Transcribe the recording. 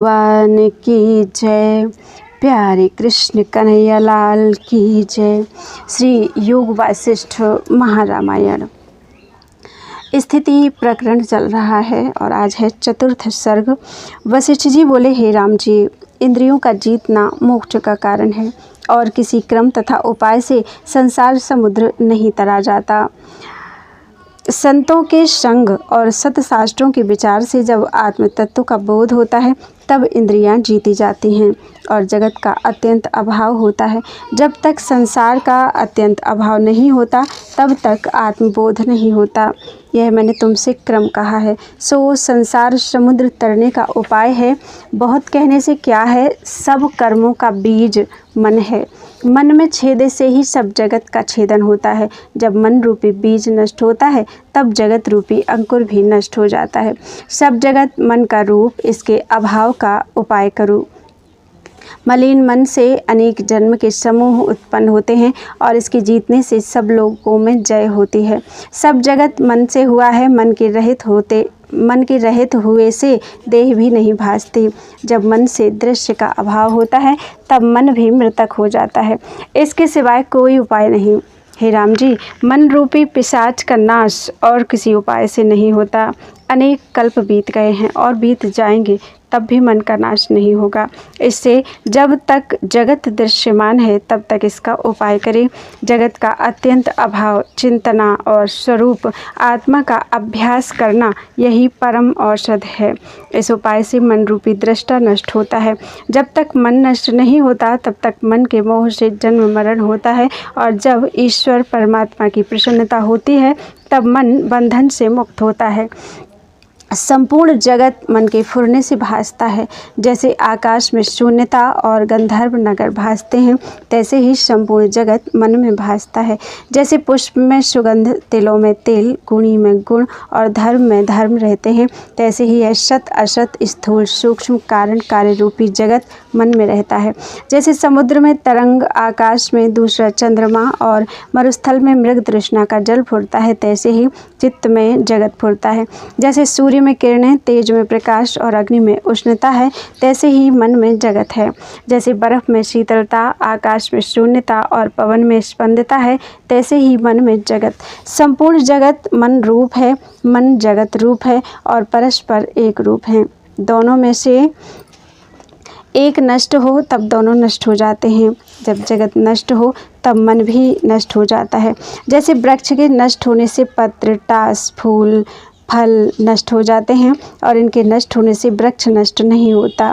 भगवान की जय। प्यारे कृष्ण कन्हैया लाल की जय। श्री योग वासिष्ठ महारामायण स्थिति प्रकरण चल रहा है और आज है चतुर्थ सर्ग। वशिष्ठ जी बोले, हे राम जी, इंद्रियों का जीतना मोक्ष का कारण है और किसी क्रम तथा उपाय से संसार समुद्र नहीं तरा जाता। संतों के संग और सतशास्त्रों के विचार से जब आत्म तत्व का बोध होता है तब इंद्रियां जीती जाती हैं और जगत का अत्यंत अभाव होता है। जब तक संसार का अत्यंत अभाव नहीं होता तब तक आत्मबोध नहीं होता। यह मैंने तुमसे क्रम कहा है, सो संसार समुद्र तरने का उपाय है। बहुत कहने से क्या है, सब कर्मों का बीज मन है। मन में छेदे से ही सब जगत का छेदन होता है। जब मन रूपी बीज नष्ट होता है तब जगत रूपी अंकुर भी नष्ट हो जाता है। सब जगत मन का रूप, इसके अभाव का उपाय करो। मलिन मन से अनेक जन्म के समूह उत्पन्न होते हैं और इसके जीतने से सब लोगों में जय होती है। सब जगत मन से हुआ है, मन के रहित हुए से देह भी नहीं भासती। जब मन से दृश्य का अभाव होता है तब मन भी मृतक हो जाता है। इसके सिवाय कोई उपाय नहीं। हे राम जी, मन रूपी पिशाच का नाश और किसी उपाय से नहीं होता। अनेक कल्प बीत गए हैं और बीत जाएंगे, तब भी मन का नाश नहीं होगा। इससे जब तक जगत दृश्यमान है तब तक इसका उपाय करें। जगत का अत्यंत अभाव, चिंतना और स्वरूप आत्मा का अभ्यास करना, यही परम औषध है। इस उपाय से मन रूपी दृष्टा नष्ट होता है। जब तक मन नष्ट नहीं होता तब तक मन के मोह से जन्म मरण होता है और जब ईश्वर परमात्मा की प्रसन्नता होती है तब मन बंधन से मुक्त होता है। संपूर्ण जगत मन के फुरने से भासता है। जैसे आकाश में शून्यता और गंधर्व नगर भासते हैं, तैसे ही संपूर्ण जगत मन में भासता है। जैसे पुष्प में सुगंध, तिलों में तिल, गुणी में गुण और धर्म में धर्म रहते हैं, तैसे ही यह सत असत, स्थूल सूक्ष्म कारण कार्य रूपी जगत मन में रहता है। जैसे समुद्र में तरंग, आकाश में दूसरा चंद्रमा और मरुस्थल में मृग तृष्णा का जल फुरता है, तैसे ही चित्त में जगत फुरता है। जैसे सूर्य में किरणें, तेज में प्रकाश और अग्नि में उष्णता है, तैसे ही मन में जगत है। जैसे बर्फ में शीतलता, आकाश में शून्यता और पवन में स्पंदता है, तैसे ही मन में जगत। संपूर्ण जगत मन रूप है, मन जगत रूप है और परस्पर एक रूप है। दोनों में से एक नष्ट हो तब दोनों नष्ट हो जाते हैं। जब जगत नष्ट हो तब मन भी नष्ट हो जाता है। जैसे वृक्ष के नष्ट होने से पत्र, टास, फूल, फल नष्ट हो जाते हैं और इनके नष्ट होने से वृक्ष नष्ट नहीं होता।